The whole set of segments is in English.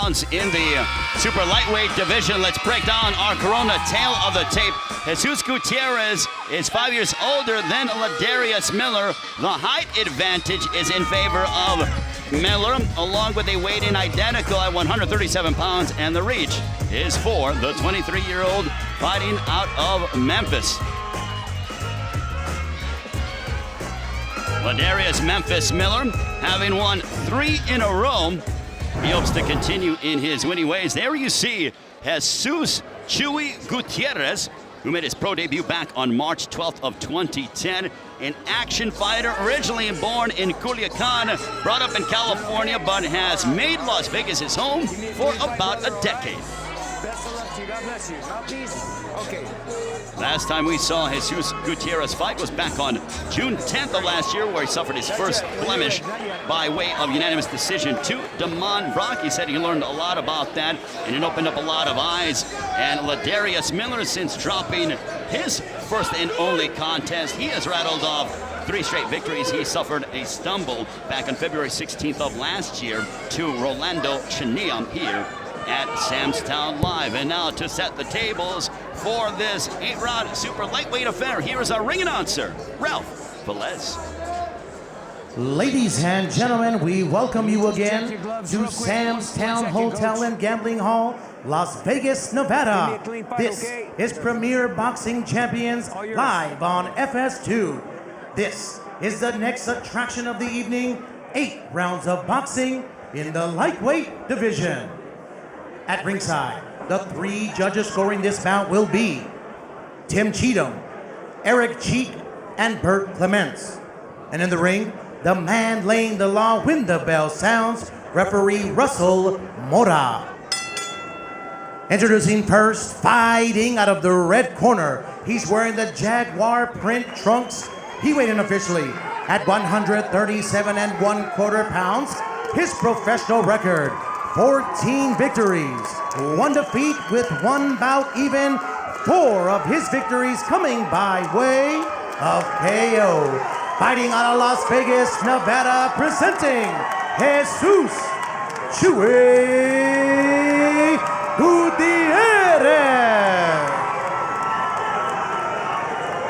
pounds in the super lightweight division. Let's break down our Corona tail of the tape. Jesus Gutierrez is 5 years older than Ladarius Miller. The height advantage is in favor of Miller, along with a weight-in identical at 137 pounds, and the reach is for the 23-year-old fighting out of Memphis. Ladarius Memphis Miller, having won 3 in a row, he hopes to continue in his winning ways. There you see Jesus Gutierrez, who made his pro debut back on March 12th of 2010. An action fighter, originally born in Culiacan, brought up in California, but has made Las Vegas his home for about a decade. Best of luck to you. God bless you. Mouthpiece. Okay. Last time we saw Jesus Gutierrez fight was back on June 10th of last year, where he suffered his first blemish by way of unanimous decision to Damon Brock. He said he learned a lot about that, and it opened up a lot of eyes. And Ladarius Miller, since dropping his first and only contest, he has rattled off 3 straight victories. He suffered a stumble back on February 16th of last year to Rolando Chania here at Sam's Town Live. And now to set the tables for this 8-round super lightweight affair, here is our ring announcer, Ralph Velez. Ladies and gentlemen, we welcome you again to Sam's Town Hotel and Gambling Hall, Las Vegas, Nevada. This is Premier Boxing Champions live on FS2. This is the next attraction of the evening, 8 rounds of boxing in the lightweight division. At ringside, the 3 judges scoring this bout will be Tim Cheatham, Eric Cheek, and Bert Clements. And in the ring, the man laying the law when the bell sounds, referee Russell Mora. Introducing first, fighting out of the red corner. He's wearing the Jaguar print trunks. He weighed in officially at 137 1/4 pounds. His professional record, 14 victories, 1 defeat with 1 bout even. 4 of his victories coming by way of KO. Fighting out of Las Vegas, Nevada, presenting Jesus Gutierrez.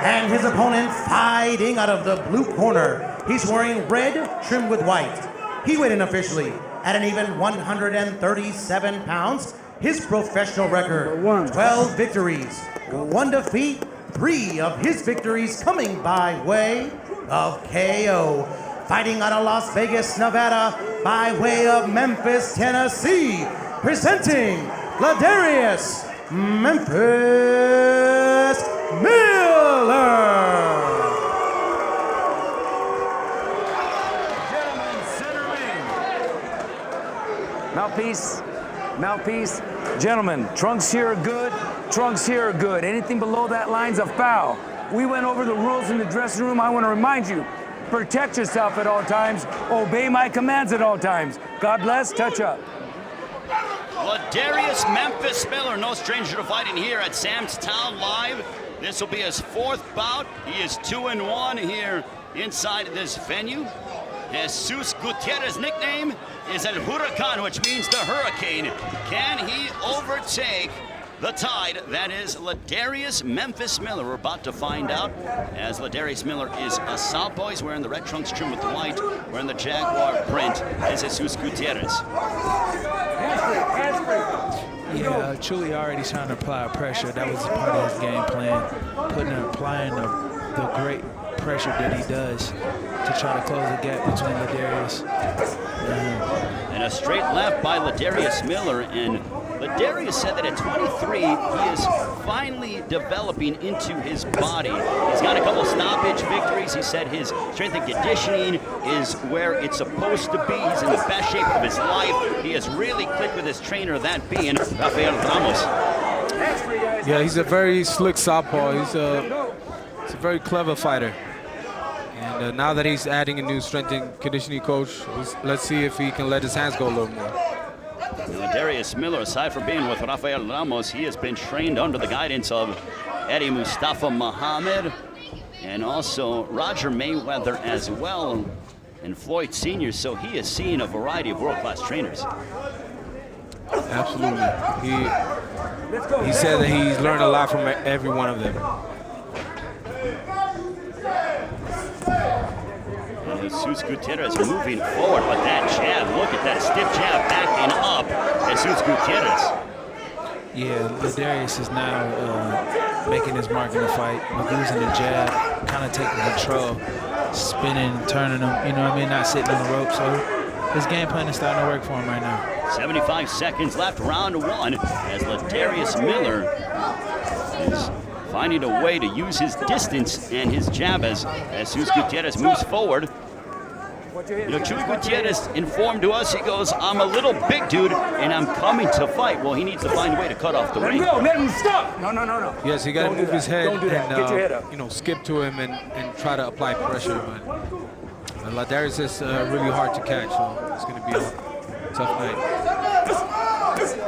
And his opponent fighting out of the blue corner. He's wearing red trimmed with white. He weighed in officially at an even 137 pounds. His professional record, 12 victories, 1 defeat, 3 of his victories coming by way of KO. Fighting out of Las Vegas, Nevada, by way of Memphis, Tennessee, presenting Ladarius Memphis Miller. Mouthpiece. Mouthpiece. Gentlemen, trunks here are good. Trunks here are good. Anything below that line's a foul. We went over the rules in the dressing room. I want to remind you, protect yourself at all times. Obey my commands at all times. God bless. Touch up. Ladarius Memphis Miller, no stranger to fighting here at Sam's Town Live. This will be his 4th bout. He is 2-1 here inside this venue. Jesus Gutierrez's nickname is El Huracan, which means the hurricane. Can he overtake the tide that is Ladarius Memphis Miller? We're about to find out, as Ladarius Miller is a southpaw. He's wearing the red trunks trimmed with the white, wearing the Jaguar print is Jesus Gutierrez. Yeah, Chuli already trying to apply pressure. That was part of his game plan, applying the great pressure that he does to try to close the gap between Ladarius. And a straight left by Ladarius Miller, and Ladarius said that at 23, he is finally developing into his body. He's got a couple stoppage victories. He said his strength and conditioning is where it's supposed to be. He's in the best shape of his life. He has really clicked with his trainer, that being Rafael Ramos. Yeah, he's a very slick southpaw. He's a very clever fighter. And now that he's adding a new strength and conditioning coach, let's see if he can let his hands go a little more. Ladarius Miller, aside from being with Rafael Ramos, he has been trained under the guidance of Eddie Mustafa Muhammad and also Roger Mayweather as well, and Floyd Sr., so he has seen a variety of world-class trainers. Absolutely. He said that he's learned a lot from every one of them. And Jesus Gutierrez moving forward with that jab. Look at that stiff jab backing up Jesus Gutierrez. Yeah, Ladarius is now making his mark in the fight with using the jab, kind of taking control, spinning, turning him, you know what I mean, not sitting on the rope. So his game plan is starting to work for him right now. 75 seconds left, round one, as Ladarius Miller is finding a way to use his distance and his jab as Jesus Gutierrez moves forward. You know, Chuy Gutierrez informed to us, he goes, I'm a little big dude and I'm coming to fight. Well, he needs to find a way to cut off the ring. Let him go, let him stop. No. Yes, he got to move his head Don't do that. Get your head up. and, you know, skip to him and try to apply pressure. But Ladarius is really hard to catch, so it's going to be a tough night.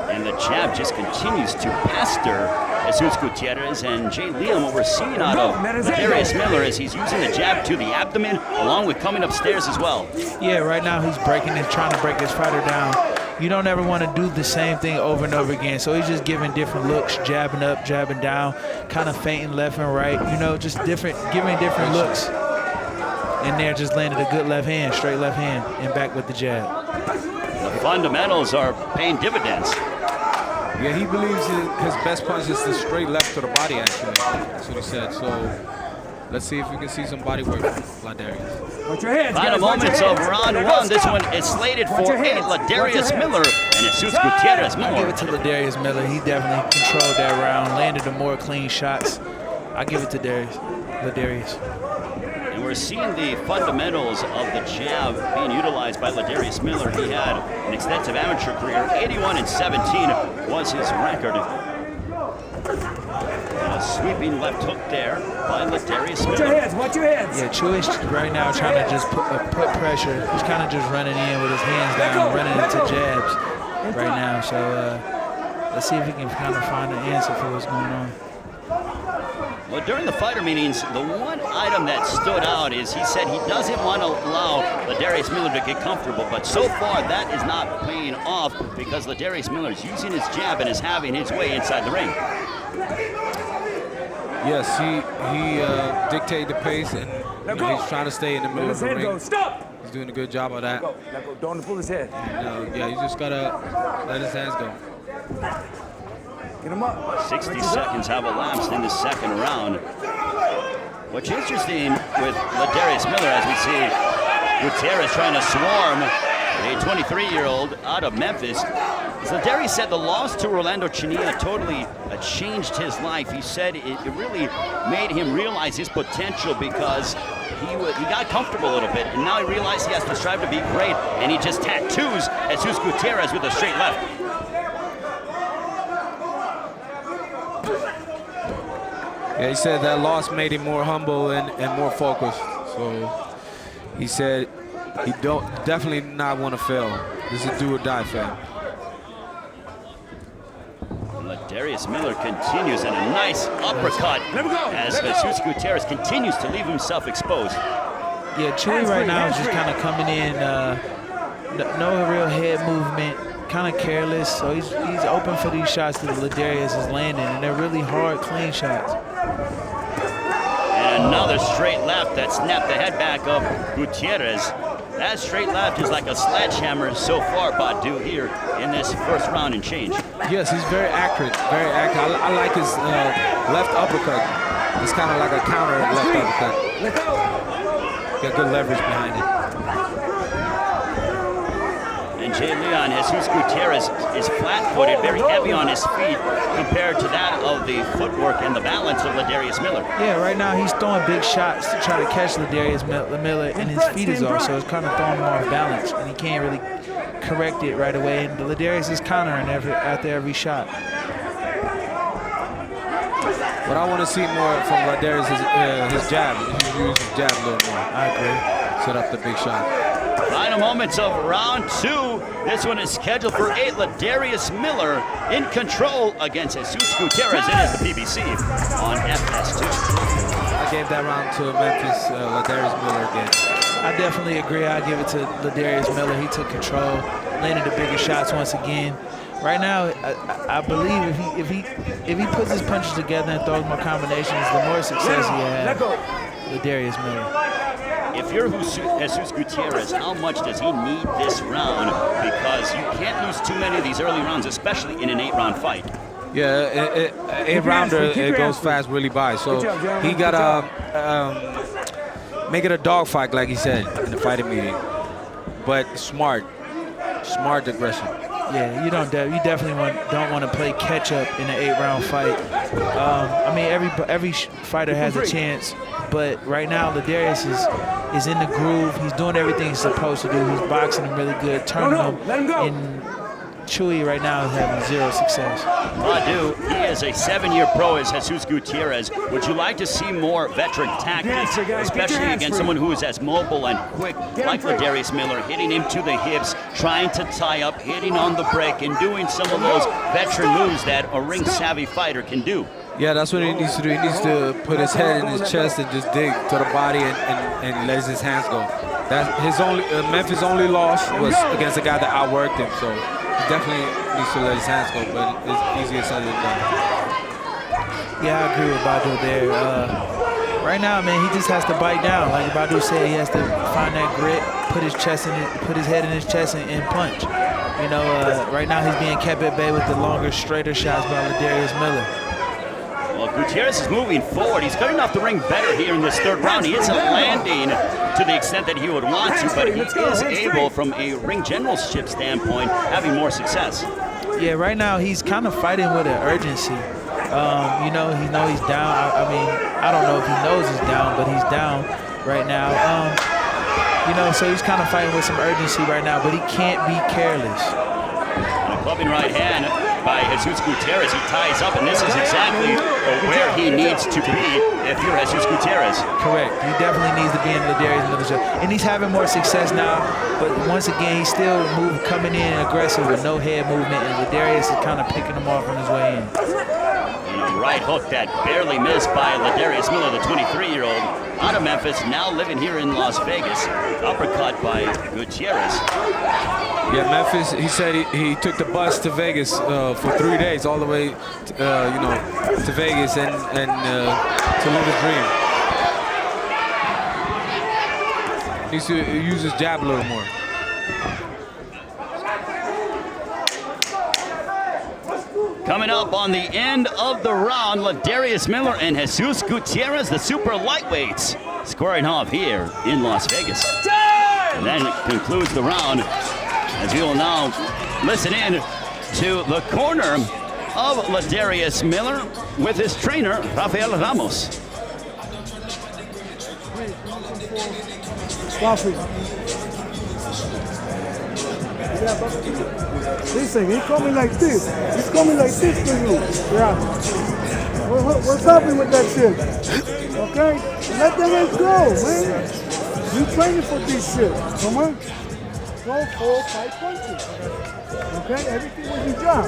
And the jab just continues to pester Jesus Gutierrez, and Jay Liam, what we're seeing out of Ladarius Miller is he's using the jab to the abdomen along with coming upstairs as well. Yeah, right now he's trying to break this fighter down. You don't ever want to do the same thing over and over again, so he's just giving different looks, jabbing up, jabbing down, kind of feinting left and right, you know, just giving different looks. And there just landed a good left hand, straight left hand, and back with the jab. The fundamentals are paying dividends. Yeah, he believes his best punch is the straight left to the body, actually. That's what he said. So let's see if we can see some body work from Ladarius. Watch your hands, Final moments of round one. This one is slated for Ladarius Miller and Jesus Gutierrez. I give it to Ladarius Miller. He definitely controlled that round, landed the more clean shots. I give it to Ladarius. And we're seeing the fundamentals of the jab being utilized by Ladarius Miller. He had an extensive amateur career. 81-17 was his record. And a sweeping left hook there by Ladarius Miller. Watch your hands. Yeah, Chuy's right now trying to just put pressure. He's kind of just running in with his hands down, running into jabs right now. So let's see if he can kind of find an answer for what's going on. Well, during the fighter meetings, the one item that stood out is he said he doesn't want to allow Ladarius Miller to get comfortable, but so far that is not paying off because Ladarius Miller is using his jab and is having his way inside the ring. Yes, he dictated the pace, and he's trying to stay in the middle of the ring. Stop. He's doing a good job of that. Let go. Don't pull his head. And, yeah, you just got to let his hands go. Get him up. 60 seconds have elapsed in the second round. What's interesting with Ladarius Miller, as we see Gutierrez trying to swarm a 23-year-old out of Memphis, is Ladarius said the loss to Orlando Chania totally changed his life. He said it really made him realize his potential because he got comfortable a little bit, and now he realized he has to strive to be great, and he just tattoos Jesus Gutierrez with a straight left. Yeah, he said that loss made him more humble and more focused. So he said he definitely not want to fail. This is a do or die fight. Ladarius Miller continues and a nice uppercut as Jesus Gutierrez continues to leave himself exposed. Yeah, Chuy right now is just kind of coming in, no real head movement, kind of careless. So he's open for these shots that Ladarius is landing, and they're really hard, clean shots. And another straight left that snapped the head back of Gutierrez. That straight left is like a sledgehammer so far, Badu, here in this first round and change. Yes, he's very accurate, very accurate. I like his left uppercut. It's kind of like a counter left uppercut. Got good leverage behind it. And Jay Leon, Jesus Gutierrez is flat-footed, very heavy on his feet compared to that of the footwork and the balance of Ladarius Miller. Yeah, right now he's throwing big shots to try to catch Ladarius Miller, and his feet is off, so it's kind of throwing him off balance, and he can't really correct it right away. And Ladarius is countering after every shot. What I want to see more from Ladarius is his jab. He should use his jab a little more. I agree. Set up the big shot. Final moments of round two. This one is scheduled for 8. Ladarius Miller in control against Jesus Gutierrez. It is the PBC on FS2. I gave that round to Memphis, Ladarius Miller again. I definitely agree. I give it to Ladarius Miller. He took control, landed the bigger shots once again. right now, I believe if he puts his punches together and throws more combinations, the more success he has. Ladarius Miller. If you're Jesus Gutierrez, how much does he need this round? Because you can't lose too many of these early rounds, especially in an 8-round fight. Yeah, 8-rounder, it goes fast really by. So he got to make it a dogfight, like he said in the fighting meeting. But smart aggression. Yeah, you definitely don't want to play catch up in an 8-round fight. I mean, every fighter has a chance, but right now Ladarius is in the groove. He's doing everything he's supposed to do. He's boxing him really good, turning him. And Chewy right now is having 0 success. Badu, he is a 7-year pro as Jesus Gutierrez. Would you like to see more veteran tactics, especially against someone who is as mobile and quick like Ladarius Miller, hitting him to the hips, trying to tie up, hitting on the break, and doing some of those veteran moves that a ring-savvy fighter can do? Yeah, that's what he needs to do. He needs to put his head in his chest and just dig to the body and let his hands go. That's his only Memphis' only loss was against a guy that outworked him. So he definitely needs to let his hands go, but it's easier said than done. Yeah, I agree with Badu there. Right now, man, he just has to bite down. Like Badu said, he has to find that grit, put his head in his chest and punch. You know, right now he's being kept at bay with the longer, straighter shots by Ladarius Miller. Well, Gutierrez is moving forward. He's cutting off the ring better here in this 3rd round. He isn't landing to the extent that he would want to, but he is able, from a ring generalship standpoint, having more success. Yeah, right now he's kind of fighting with an urgency. You know, he's down. I mean, I don't know if he knows he's down, but he's down right now. You know, so he's kind of fighting with some urgency right now, but he can't be careless. And a clubbing right hand by Jesus Gutierrez. He ties up, and this is exactly where he needs to be if you're Jesus Gutierrez. Correct. He definitely needs to be in Ladarius Miller's show. And he's having more success now, but once again, he's still coming in aggressive with no head movement, and Ladarius is kind of picking him off on his way in. And a right hook that barely missed by Ladarius Miller, the 23-year-old out of Memphis, now living here in Las Vegas. Uppercut by Gutierrez. Yeah, Memphis, he said he took the bus to Vegas for 3 days, all the way to Vegas and to live his dream. Needs to use his jab a little more. Coming up on the end of the round, Ladarius Miller and Jesus Gutierrez, the super lightweights, squaring off here in Las Vegas. And then concludes the round, as we will now listen in to the corner of Ladarius Miller with his trainer, Rafael Ramos. Listen, he's coming like this. He's coming like this to you. Yeah. What's happening with that shit? Okay? Let the man go, man. You training for this shit. Come on. Go 4, 5 punches. Okay? Everything was your job.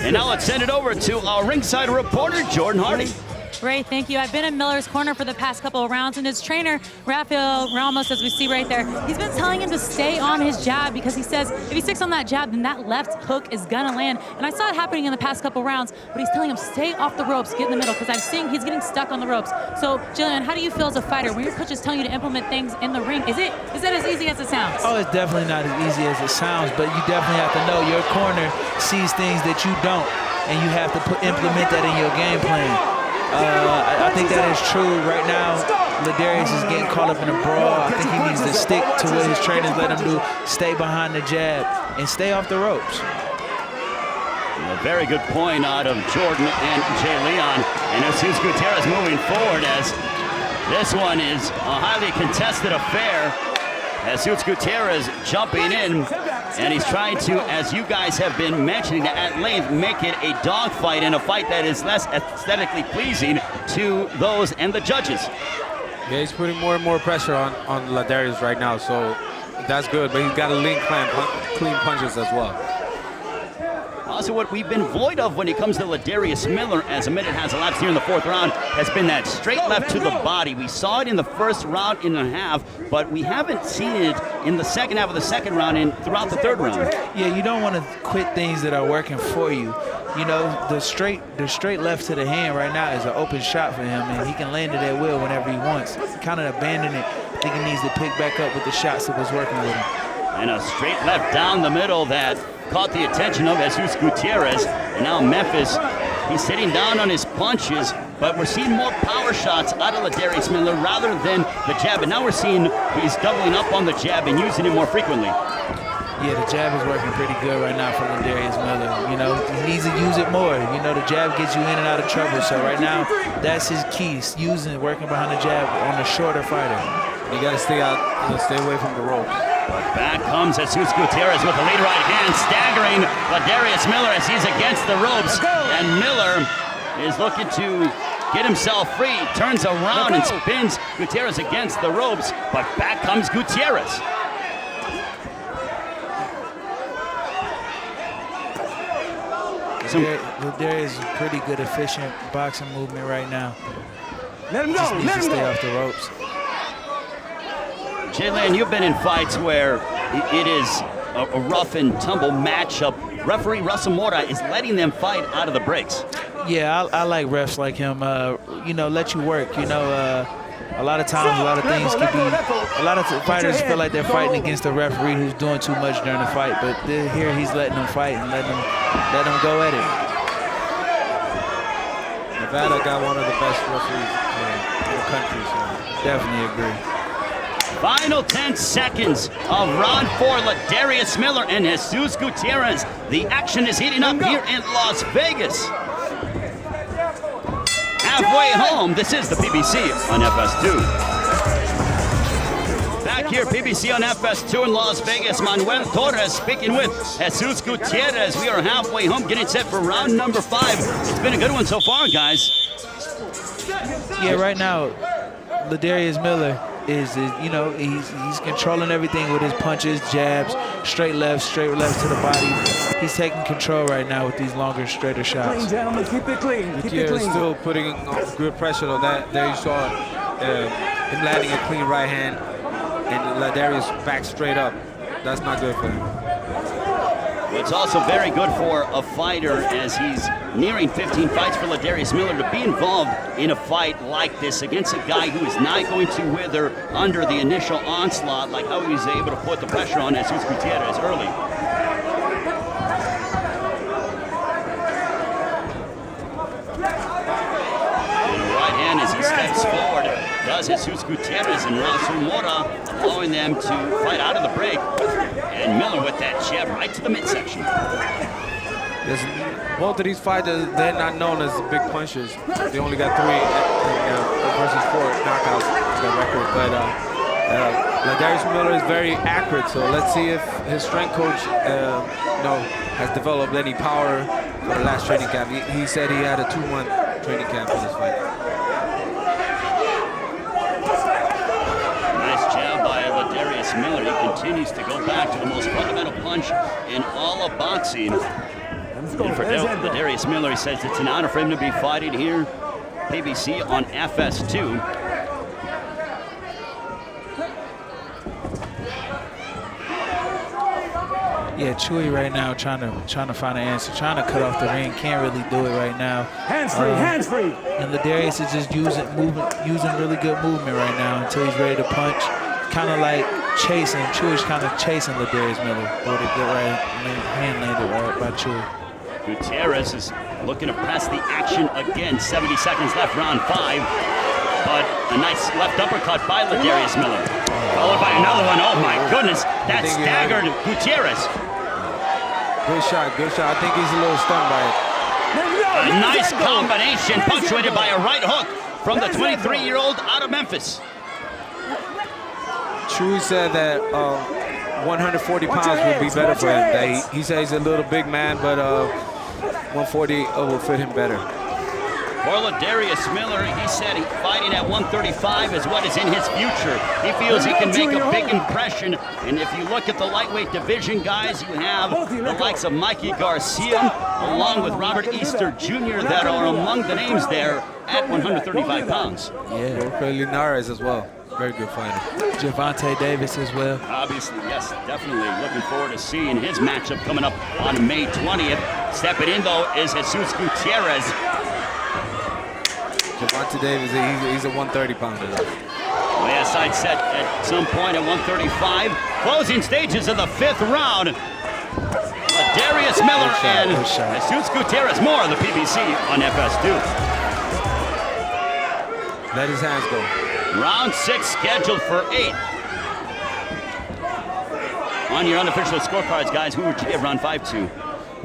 And now let's send it over to our ringside reporter, Jordan Hardy. Ray, thank you. I've been in Miller's corner for the past couple of rounds, and his trainer, Rafael Ramos, as we see right there, he's been telling him to stay on his jab because he says if he sticks on that jab, then that left hook is gonna land. And I saw it happening in the past couple rounds, but he's telling him stay off the ropes, get in the middle, because I'm seeing he's getting stuck on the ropes. So, Jillian, how do you feel as a fighter when your coach is telling you to implement things in the ring? Is that as easy as it sounds? Oh, it's definitely not as easy as it sounds, but you definitely have to know your corner sees things that you don't, and you have to implement that in your game plan. I think that is true. Right now, Ladarius is getting caught up in a brawl. I think he needs to stick to what his trainers let him do, stay behind the jab, and stay off the ropes. A very good point out of Jordan and Jay Leon. And Jesus Gutierrez moving forward, as this one is a highly contested affair. Jesus Gutierrez jumping in, and he's trying to, as you guys have been mentioning at length, make it a dogfight and a fight that is less aesthetically pleasing to those and the judges. Yeah, he's putting more and more pressure on Ladarius right now, so that's good, but he's got to link clean punches as well. Also, what we've been void of when it comes to Ladarius Miller, as a minute has elapsed here in the 4th round, has been that straight left to the body. We saw it in the first round and a half, but we haven't seen it in the second half of the second round and throughout the third round. Yeah, you don't want to quit things that are working for you. You know, the straight left to the hand right now is an open shot for him, and he can land it at will whenever he wants. Kind of abandoned it. I think he needs to pick back up with the shots that was working with him. And a straight left down the middle that caught the attention of Jesus Gutierrez. And now Memphis, he's sitting down on his punches, but we're seeing more power shots out of Ladarius Miller rather than the jab. And now we're seeing he's doubling up on the jab and using it more frequently. Yeah, the jab is working pretty good right now for Ladarius Miller. You know, he needs to use it more. You know, the jab gets you in and out of trouble. So right now, that's his key, working behind the jab on the shorter fighter. You got to stay away from the ropes. But back comes Jesus Gutierrez with the lead right hand, staggering Ladarius Miller as he's against the ropes. And Miller is looking to get himself free, turns around and spins Gutierrez against the ropes. But back comes Gutierrez. Ladarius is pretty good, efficient boxing movement right now. Let him go. Just needs Let to him stay go. off the ropes. Jalen, you've been in fights where it is a rough and tumble matchup. Referee Russell Mora is letting them fight out of the breaks. Yeah, I like refs like him. You know, let you work. You know, a lot of times, a lot of things can be. A lot of fighters feel like they're fighting against a referee who's doing too much during the fight, but here he's letting them fight and let them go at it. Nevada got one of the best referees in the country, so Definitely agree. Final 10 seconds of round 4, Ladarius Miller and Jesus Gutierrez. The action is heating up here in Las Vegas. Halfway home, this is the PBC on FS2. Back here, PBC on FS2 in Las Vegas. Manuel Torres speaking with Jesus Gutierrez. We are halfway home, getting set for round number 5. It's been a good one so far, guys. Yeah, right now, Ladarius Miller is you know, he's controlling everything with his punches, jabs, straight left to the body. He's taking control right now with these longer, straighter shots. Clean, gentlemen, keep it clean. Keep it Gutierrez clean. still putting good pressure on that. There you saw him landing a clean right hand and Ladarius back straight up. That's not good for him. It's also very good for a fighter as he's nearing 15 fights for Ladarius Miller to be involved in a fight like this against a guy who is not going to wither under the initial onslaught like how he was able to put the pressure on Jesus Gutierrez early. And a right hand as he steps forward does Jesus Gutierrez and Russell Mora allowing them to fight out of the break. And Miller with that jab right to the midsection. Both of these fighters, they're not known as big punchers. They only got 3 versus 4 knockouts in their record. But Ladarius Miller is very accurate, so let's see if his strength coach has developed any power for the last training camp. He said he had a 2-month training camp for this fight. Miller, he continues to go back to the most fundamental punch in all of boxing. And for Ladarius Miller, he says it's an honor for him to be fighting here, PBC on FS2. Yeah, Chewy right now trying to find an answer, trying to cut off the ring. Can't really do it right now. Hands free, hands free. And Ladarius is just using really good movement right now until he's ready to punch. Kind of like chasing, Chewy's kind of chasing Ladarius Miller. But a good right hand landed right by Chewy. Gutierrez is looking to press the action again. 70 seconds left, round 5. But a nice left uppercut by Ladarius Miller. Followed by another one. Oh my goodness, that staggered Gutierrez. Good shot, good shot. I think he's a little stunned by it. A nice combination punctuated by a right hook from the 23-year-old out of Memphis. Chewy said that 140 pounds would be better for him. That he said he's a little big man, but 140 will fit him better. For Ladarius Miller, he said fighting at 135 is what is in his future. He feels he can make a big impression. And if you look at the lightweight division, guys, you have the likes of Mikey Garcia, along with Robert Easter Jr. that are among the names there at 135 pounds. Yeah, Linares as well. Very good fighter. Javante Davis as well. Obviously, yes, definitely. Looking forward to seeing his matchup coming up on May 20th. Stepping in, though, is Jesus Gutierrez. Javante Davis, he's a 130-pounder. Last side set at some point at 135. Closing stages of the 5th round. Ladarius Miller and Jesus Gutierrez. More on the PBC on FS2. Let his hands go. Round 6 scheduled for 8. On your unofficial scorecards, guys, who would you give round 5 to?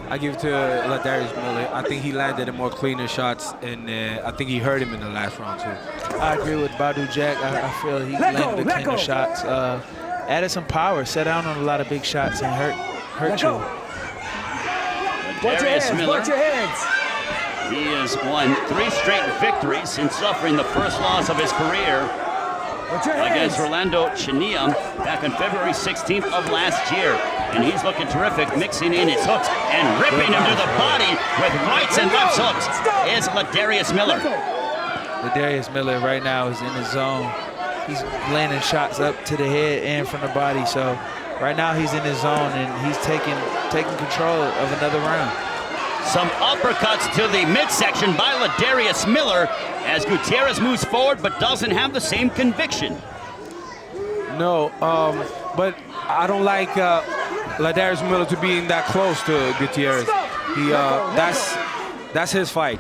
I give it to Ladarius Miller. I think he landed more cleaner shots, and I think he hurt him in the last round, too. I agree with Badu Jack. I feel he landed the cleaner shots. Added some power, set down on a lot of big shots, and hurt you. Ladarius Miller. Watch your heads. He has won 3 straight victories since suffering the first loss of his career against Orlando Chania back on February 16th of last year. And he's looking terrific, mixing in his hooks and ripping him to the body with rights and left hooks is Ladarius Miller. Ladarius Miller right now is in the zone. He's landing shots up to the head and from the body. So right now he's in his zone and he's taking control of another round. Some uppercuts to the midsection by Ladarius Miller as Gutierrez moves forward but doesn't have the same conviction. No, but I don't like Ladarius Miller to be that close to Gutierrez. That's his fight.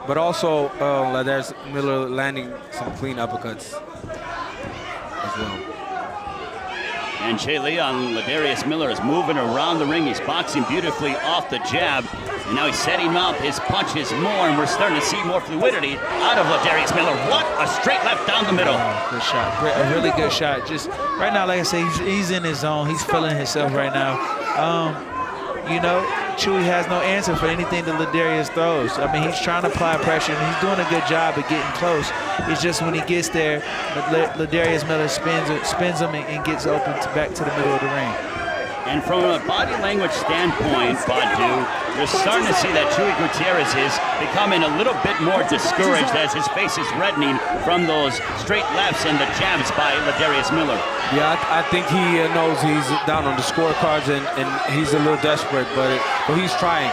But also Ladarius Miller landing some clean uppercuts as well. And Che Leon, Ladarius Miller is moving around the ring. He's boxing beautifully off the jab. And now he's setting up his punches more, and we're starting to see more fluidity out of Ladarius Miller. What a straight left down the middle. Good shot, a really good shot. Just right now, like I say, he's in his zone. He's feeling himself right now. You know, Chewy has no answer for anything that Ladarius throws. I mean, he's trying to apply pressure, and he's doing a good job of getting close. It's just when he gets there, Ladarius Miller spins him and gets open back to the middle of the ring. And from a body language standpoint, Badu, you're starting to see that Chewy Gutierrez is becoming a little bit more discouraged as his face is reddening from those straight lefts and the jabs by Ladarius Miller. Yeah, I think he knows he's down on the scorecards and he's a little desperate, but he's trying.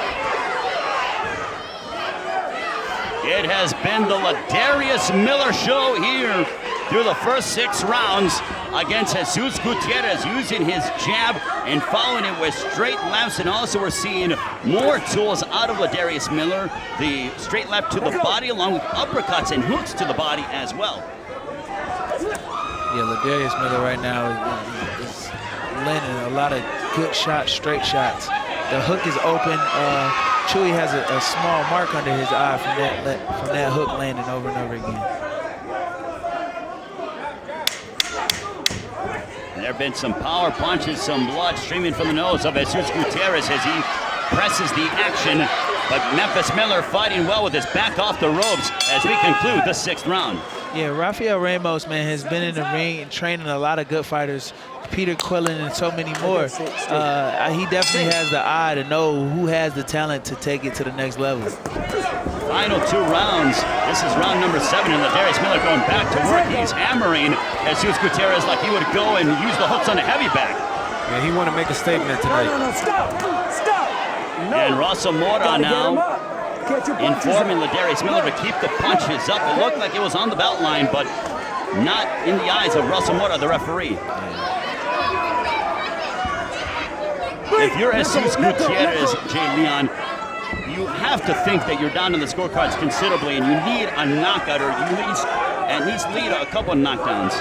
It has been the Ladarius Miller show here through the first 6 rounds against Jesus Gutierrez, using his jab and following it with straight lefts. And also we're seeing more tools out of Ladarius Miller. The straight left to the body along with uppercuts and hooks to the body as well. Yeah, Ladarius Miller right now is landing a lot of good shots, straight shots. The hook is open. Chewy has a small mark under his eye from that hook landing over and over again. There have been some power punches, some blood streaming from the nose of Jesus Gutierrez as he presses the action. But Memphis Miller fighting well with his back off the ropes as we conclude the 6th round. Yeah, Rafael Ramos, man, has been in the ring and training a lot of good fighters. Peter Quillen and so many more. He definitely has the eye to know who has the talent to take it to the next level. Final 2 rounds. This is round number 7, and Ladarius Miller going back to work. He's hammering Jesus Gutierrez like he would go and use the hooks on a heavy back. Yeah, he want to make a statement tonight. No, stop. And Rosa Mora now informing Ladarius Miller to keep the punches up. It looked like it was on the belt line, but not in the eyes of Rosa Mora, the referee. If you're Jesus Gutierrez, Jay Leon, you have to think that you're down in the scorecards considerably, and you need a knockout, or you at least lead a couple of knockdowns.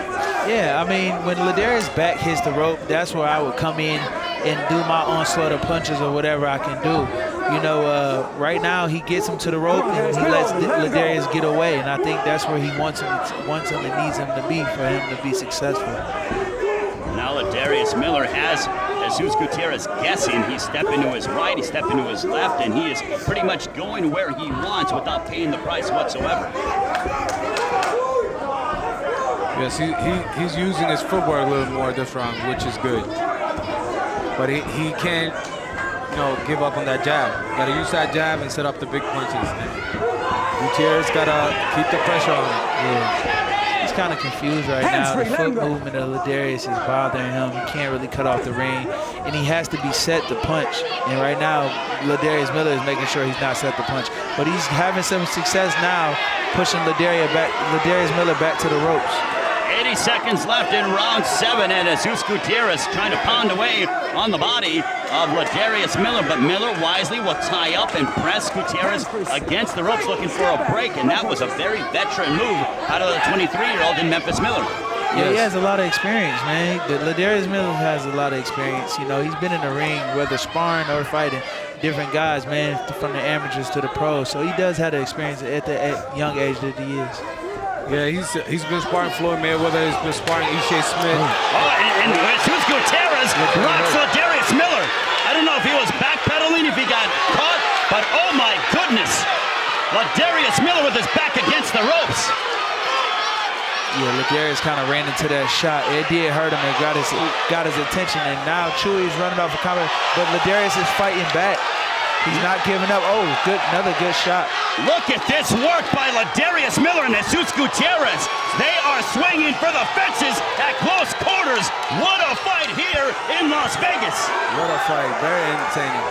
Yeah, I mean, when Ladarius back hits the rope, that's where I would come in and do my onslaught of punches or whatever I can do. You know, right now he gets him to the rope and he lets Ladarius get away, and I think that's where he wants him and needs him to be for him to be successful. Now Ladarius Miller has Jesus Gutierrez guessing. He stepped into his right, he stepped into his left, and he is pretty much going where he wants without paying the price whatsoever. Yes, he's using his footwork a little more this round, which is good. But he can't, give up on that jab. Got to use that jab and set up the big punches. And Gutierrez got to keep the pressure on him. Yeah. He's kind of confused right now. The foot movement of Ladarius is bothering him. He can't really cut off the ring, and he has to be set to punch. And right now, Ladarius Miller is making sure he's not set to punch. But he's having some success now, pushing Ladarius Miller back to the ropes. 80 seconds left in round 7, and Jesus Gutierrez trying to pound away on the body of Ladarius Miller, but Miller wisely will tie up and press Gutierrez against the ropes looking for a break, and that was a very veteran move out of the 23-year-old in Memphis Miller. Yeah, he has a lot of experience, man. Ladarius Miller has a lot of experience. He's been in the ring, whether sparring or fighting different guys, man, from the amateurs to the pros, so he does have the experience at the young age that he is. Yeah, he's been sparring Floyd Mayweather, he's been sparring Ishe Smith. And Jesus Gutierrez rocks Ladarius Miller. I don't know if he was backpedaling, if he got caught, but oh my goodness. Ladarius Miller with his back against the ropes. Yeah, Ladarius kind of ran into that shot. It did hurt him and got his attention, and now Chewy's running off a counter, but Ladarius is fighting back. He's not giving up. Oh, another good shot. Look at this work by Ladarius Miller and Jesus Gutierrez. They are swinging for the fences at close quarters. What a fight here in Las Vegas. What a fight. Very entertaining.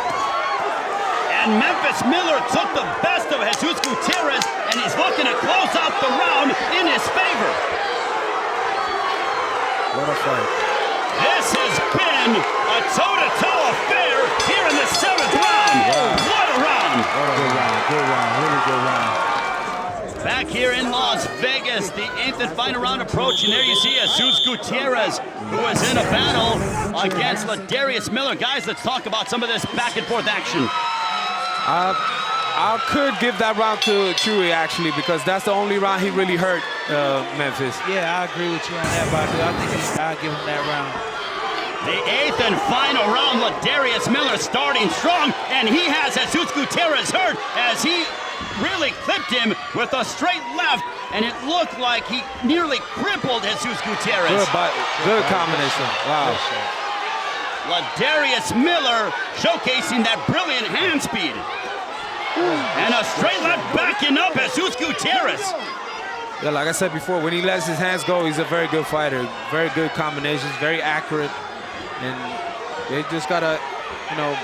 And Memphis Miller took the best of Jesus Gutierrez, and he's looking to close out the round in his favor. What a fight. This has been a toe-to-toe affair here in the 7th round. Wow. What a round. Good round, really good round. Back here in Las Vegas, the 8th and final round approaching. There you see Jesus Gutierrez, who is in a battle against Ladarius Miller. Guys, let's talk about some of this back-and-forth action. I could give that round to Chewy, actually, because that's the only round he really hurt Memphis. Yeah, I agree with you on that, Baku. I think I'll give him that round. The 8th and final round, Ladarius Miller starting strong, and he has Jesus Gutierrez hurt as he really clipped him with a straight left, and it looked like he nearly crippled Jesus Gutierrez. Good combination. Wow. Ladarius Miller showcasing that brilliant hand speed. And a straight left backing up Jesus Gutierrez. Yeah, like I said before, when he lets his hands go, he's a very good fighter. Very good combinations, very accurate. And they just gotta,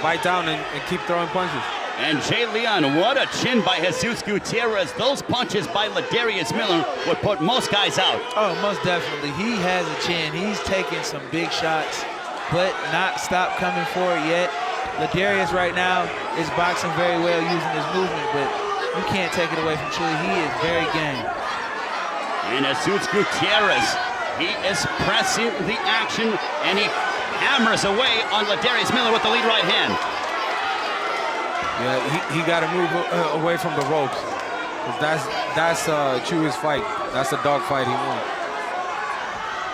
bite down and keep throwing punches. And Jay Leon, what a chin by Jesus Gutierrez. Those punches by Ladarius Miller would put most guys out. Oh, most definitely. He has a chin. He's taking some big shots, but not stopped coming for it yet. Ladarius right now is boxing very well using his movement, but you can't take it away from Chewy. He is very game. And Jesus Gutierrez, he is pressing the action, and he hammers away on Ladarius Miller with the lead right hand. Yeah, he got to move away from the ropes. That's Chewy's fight. That's a dog fight he won.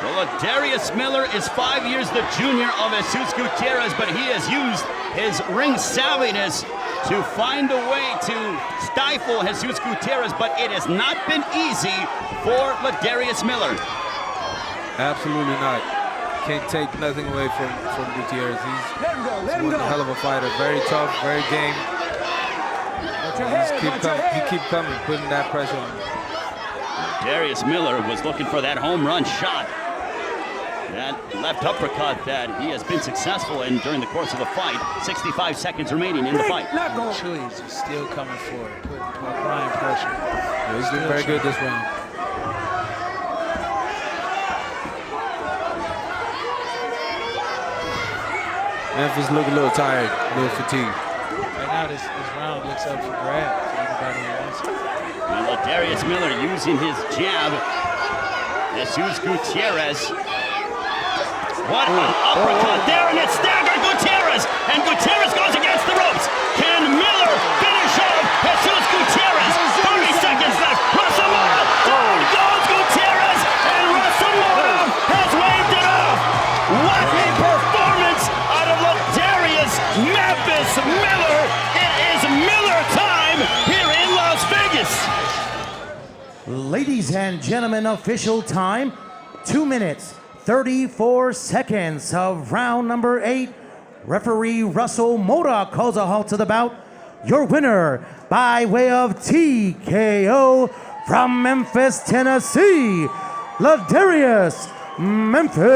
Well, Ladarius Miller is 5 years the junior of Jesus Gutierrez, but he has used his ring savviness to find a way to stifle Jesus Gutierrez, but it has not been easy for Ladarius Miller. Absolutely not. Can't take nothing away from Gutierrez. He's one hell of a fighter. Very tough, very game. He keep coming, putting that pressure on him. Ladarius Miller was looking for that home run shot. That left uppercut that he has been successful in during the course of the fight. 65 seconds remaining in the fight. Chewy is still coming for it, applying pressure. Yeah, he's been very good this round. Memphis look a little tired, a little fatigued. Right now, this round looks up for grabs. Anybody who wants it. And Ladarius Miller using his jab. Jesus Gutierrez. What an uppercut there, and it's staggered Gutierrez. And Gutierrez goes against the ropes. Can Miller finish off Jesus Gutierrez? 30 seconds left. Russell down goes Gutierrez, and Russell has waved it off. What a performance Ladies and gentlemen, official time, 2 minutes, 34 seconds of round number 8. Referee Russell Moda calls a halt to the bout. Your winner by way of TKO from Memphis, Tennessee, Ladarius Miller.